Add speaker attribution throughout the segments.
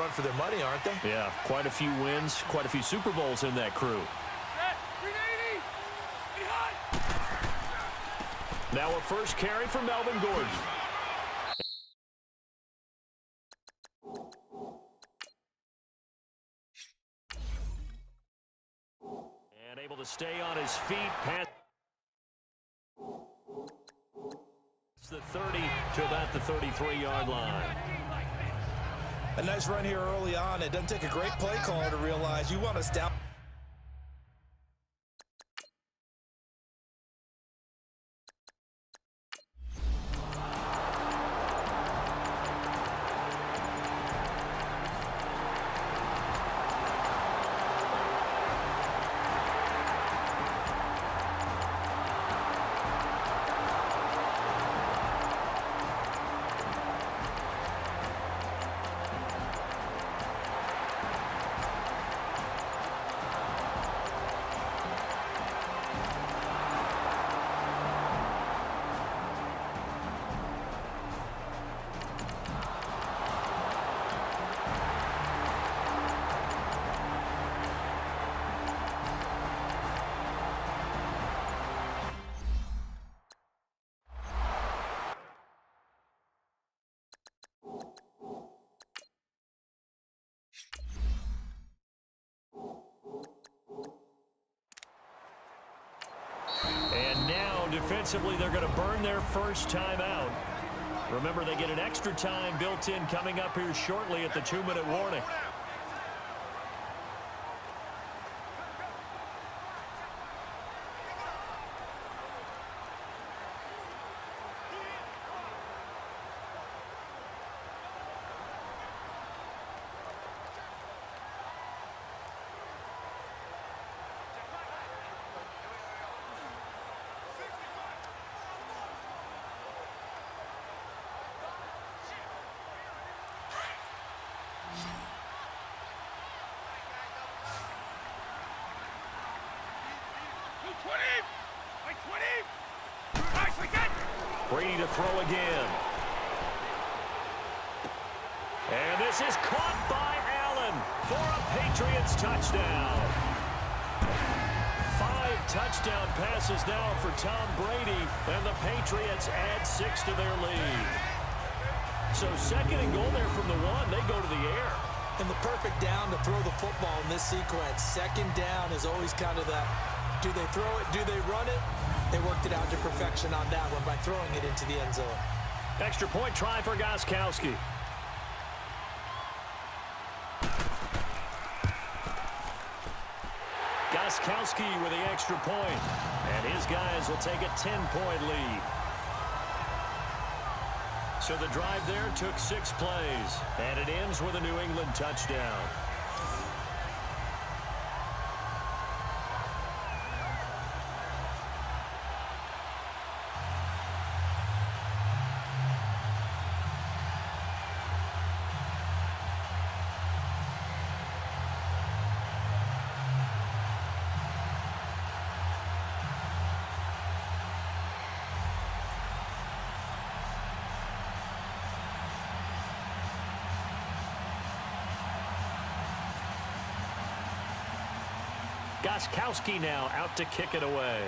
Speaker 1: run for their money, aren't they?
Speaker 2: Yeah, quite a few wins, quite a few Super Bowls in that crew. Now a first carry for Melvin Gordon. And able to stay on his feet. Past the 30 to about the 33-yard line.
Speaker 1: A nice run here early on. It doesn't take a great play caller to realize you want to stop.
Speaker 2: And now, defensively, they're going to burn their first time out. Remember, they get an extra time built in coming up here shortly at the 2-minute warning. Brady to throw again. And this is caught by Allen for a Patriots touchdown. 5 touchdown passes now for Tom Brady, and the Patriots add 6 to their lead. So second and goal there from the 1. They go to the air.
Speaker 1: And the perfect down to throw the football in this sequence. Second down is always kind of that, do they throw it, do they run it? They worked it out to perfection on that one by throwing it into the end zone.
Speaker 2: Extra point try for Gostkowski. Gostkowski with the extra point. And his guys will take a 10-point lead. So the drive there took 6 plays. And it ends with a New England touchdown. Gostkowski now out to kick it away.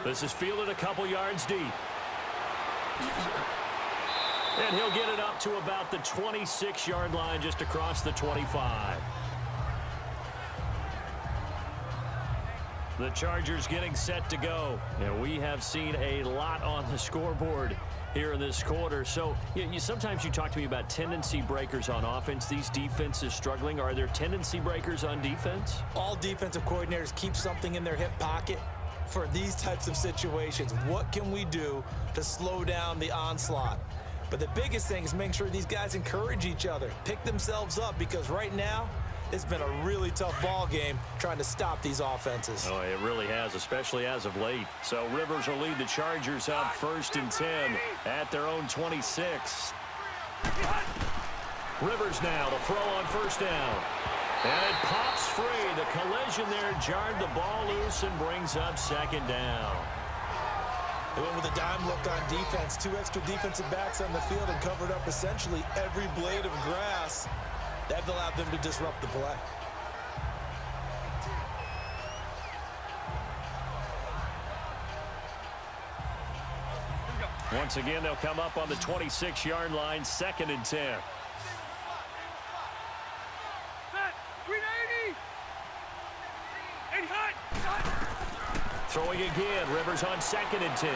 Speaker 2: This is fielded a couple yards deep. And he'll get it up to about the 26-yard line, just across the 25. The Chargers getting set to go. And we have seen a lot on the scoreboard here in this quarter. So sometimes you talk to me about tendency breakers on offense. These defenses struggling. Are there tendency breakers on defense?
Speaker 1: All defensive coordinators keep something in their hip pocket for these types of situations. What can we do to slow down the onslaught? But the biggest thing is making sure these guys encourage each other, pick themselves up, because right now it's been a really tough ball game trying to stop these offenses.
Speaker 2: Oh, it really has, especially as of late. So Rivers will lead the Chargers out 1st and 10 at their own 26. Rivers now to throw on 1st down. And it pops free. The collision there jarred the ball loose and brings up 2nd down.
Speaker 1: They went with a dime look on defense. 2 extra defensive backs on the field and covered up essentially every blade of grass. That allowed them to disrupt the play.
Speaker 2: Once again, they'll come up on the 26-yard line, 2nd and 10. Throwing again, Rivers on 2nd and 10.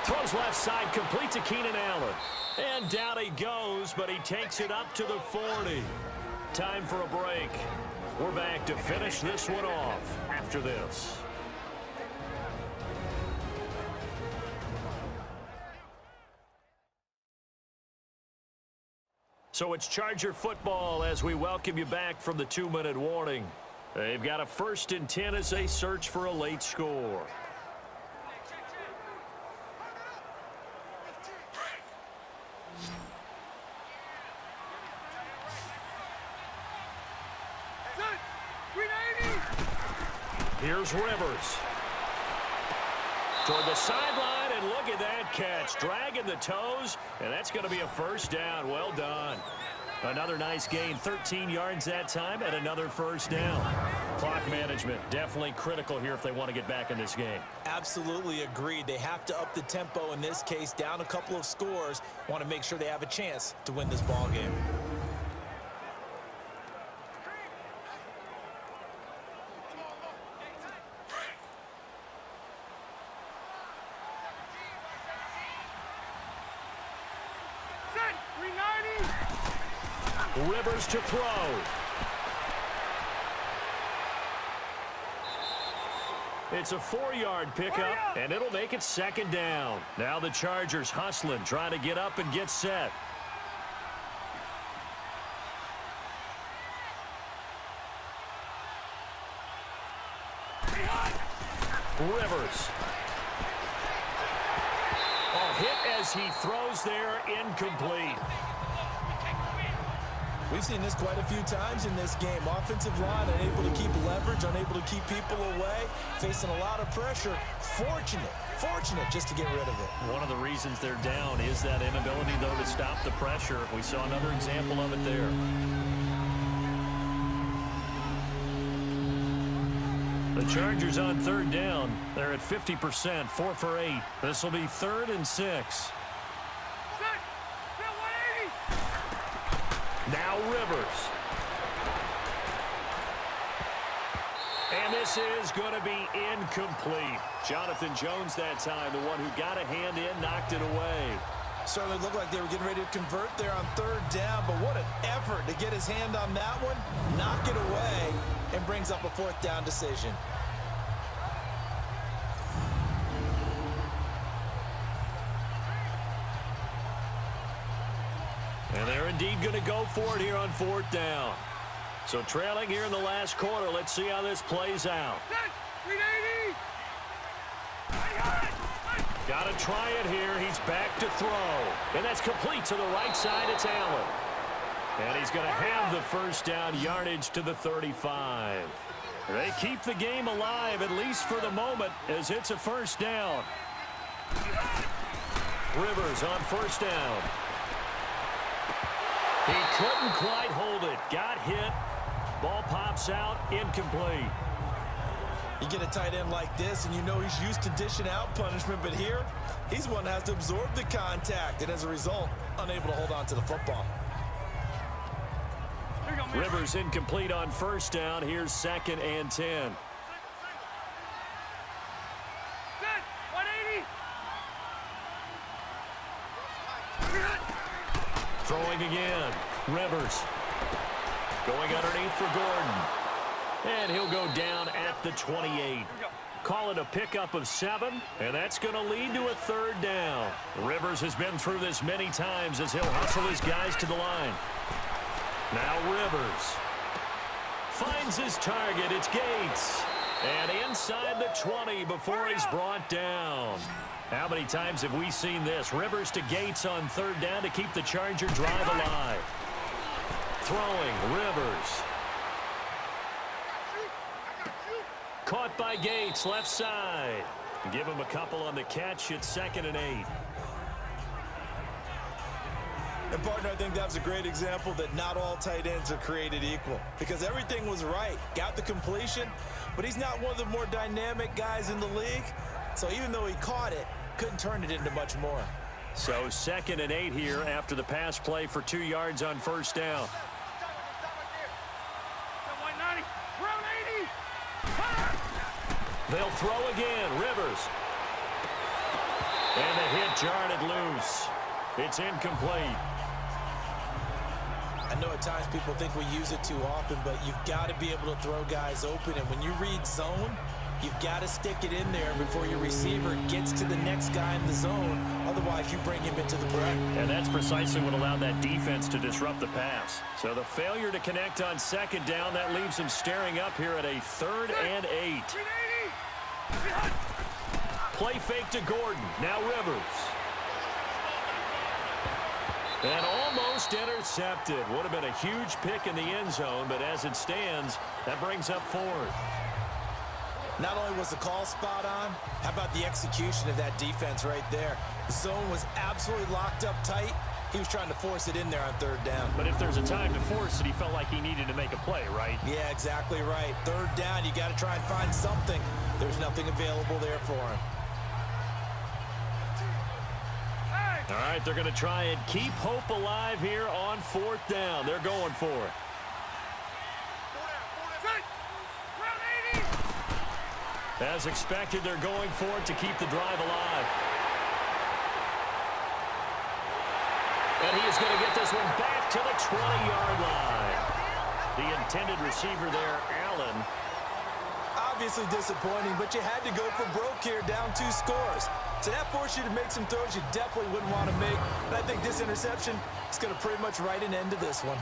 Speaker 2: Throws left side, complete to Keenan Allen. And down he goes, but he takes it up to the 40. Time for a break. We're back to finish this one off after this. So it's Charger football as we welcome you back from the 2-minute warning. They've got a 1st and 10 as they search for a late score. Here's Rivers. Toward the sideline, and look at that catch. Dragging the toes, and that's going to be a 1st down. Well done. Another nice gain, 13 yards that time, and another 1st down. Clock management, definitely critical here if they want to get back in this game.
Speaker 1: Absolutely agreed. They have to up the tempo in this case, down a couple of scores. Want to make sure they have a chance to win this ball game.
Speaker 2: Rivers to throw. It's a 4-yard pickup, and it'll make it 2nd down. Now the Chargers hustling, trying to get up and get set. Rivers. Oh, hit as he throws there, incomplete.
Speaker 1: We've seen this quite a few times in this game. Offensive line unable to keep leverage, unable to keep people away, facing a lot of pressure. Fortunate just to get rid of it.
Speaker 2: One of the reasons they're down is that inability, though, to stop the pressure. We saw another example of it there. The Chargers on 3rd down. They're at 50%, 4 for 8. This will be 3rd and 6. Now Rivers. And this is going to be incomplete. Jonathan Jones that time, the one who got a hand in, knocked it away.
Speaker 1: Certainly looked like they were getting ready to convert there on 3rd down, but what an effort to get his hand on that one, knock it away, and brings up a 4th down decision.
Speaker 2: And they're indeed going to go for it here on 4th down. So trailing here in the last quarter. Let's see how this plays out. Got to try it here. He's back to throw. And that's complete to the right side. It's Allen. And he's going to have the 1st down, yardage to the 35. They keep the game alive, at least for the moment, as it's a 1st down. Rivers on 1st down. He couldn't quite hold it. Got hit. Ball pops out. Incomplete.
Speaker 1: You get a tight end like this, and you know he's used to dishing out punishment, but here, he's one that has to absorb the contact, and as a result, unable to hold on to the football.
Speaker 2: Rivers incomplete on 1st down. Here's 2nd and 10. Throwing again. Rivers. Going underneath for Gordon. And he'll go down at the 28. Call it a pickup of 7, and that's going to lead to a 3rd down. Rivers has been through this many times as he'll hustle his guys to the line. Now Rivers finds his target. It's Gates. And inside the 20 before he's brought down. How many times have we seen this? Rivers to Gates on 3rd down to keep the Charger drive alive. Throwing, Rivers. Caught by Gates, left side. Give him a couple on the catch. It's 2nd and 8.
Speaker 1: And, partner, I think that was a great example that not all tight ends are created equal, because everything was right. Got the completion, but he's not one of the more dynamic guys in the league. So even though he caught it, couldn't turn it into much more.
Speaker 2: So 2nd and 8 here after the pass play for 2 yards on 1st down. They'll throw again. Rivers. And the hit jarred it loose. It's incomplete.
Speaker 1: I know at times people think we use it too often, but you've got to be able to throw guys open. And when you read zone, you've got to stick it in there before your receiver gets to the next guy in the zone. Otherwise, you bring him into the break.
Speaker 2: And that's precisely what allowed that defense to disrupt the pass. So the failure to connect on 2nd down, that leaves them staring up here at a 3rd and 8. Play fake to Gordon. Now Rivers. And almost intercepted. Would have been a huge pick in the end zone, but as it stands, that brings up 4th.
Speaker 1: Not only was the call spot on, how about the execution of that defense right there? The zone was absolutely locked up tight. He was trying to force it in there on 3rd down.
Speaker 2: But if there's a time to force it, he felt like he needed to make a play, right?
Speaker 1: Yeah, exactly right. 3rd down, you got to try and find something. There's nothing available there for him.
Speaker 2: All right, they're going to try and keep hope alive here on 4th down. They're going for it. As expected, they're going for it to keep the drive alive. And he is going to get this one back to the 20-yard line. The intended receiver there, Allen.
Speaker 1: Obviously disappointing, but you had to go for broke here, down 2 scores. So that forced you to make some throws you definitely wouldn't want to make. And I think this interception is going to pretty much write an end to this one.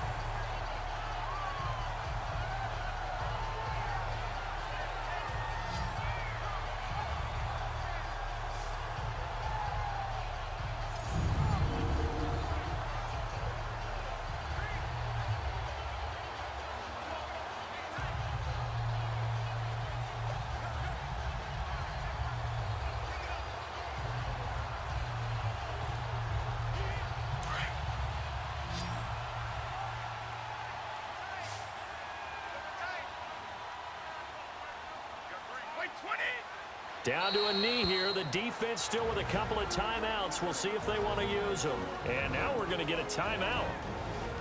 Speaker 2: Down to a knee here. The defense still with a couple of timeouts. We'll see if they want to use them. And now we're going to get a timeout.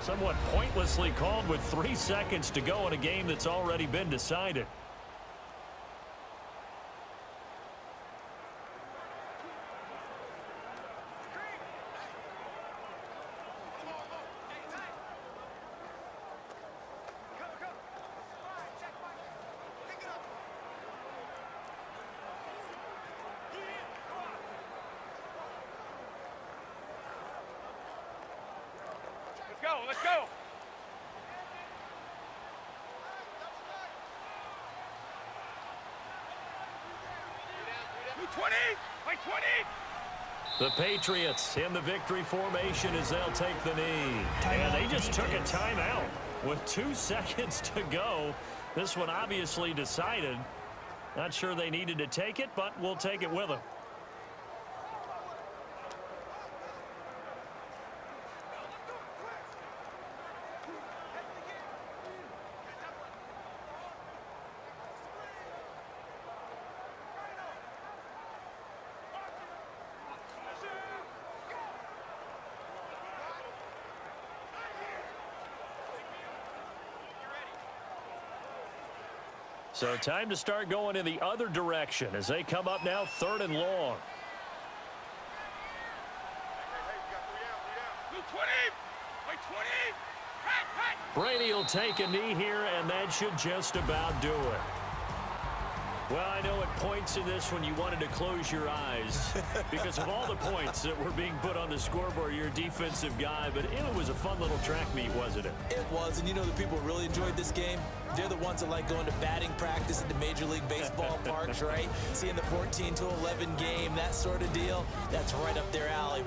Speaker 2: Somewhat pointlessly called with 3 seconds to go in a game that's already been decided.
Speaker 3: Let's go.
Speaker 2: The Patriots in the victory formation as they'll take the knee. And they just took a timeout with 2 seconds to go. This one obviously decided. Not sure they needed to take it, but we'll take it with them. So time to start going in the other direction as they come up now 3rd and long. Brady will take a knee here, and that should just about do it. Well, I know at points in this one you wanted to close your eyes because of all the points that were being put on the scoreboard. You're a defensive guy, but it was a fun little track meet, wasn't it?
Speaker 1: It was, and you know the people who really enjoyed this game? They're the ones that like going to batting practice at the Major League Baseball parks, right? Seeing the 14-11 game, that sort of deal, that's right up their alley.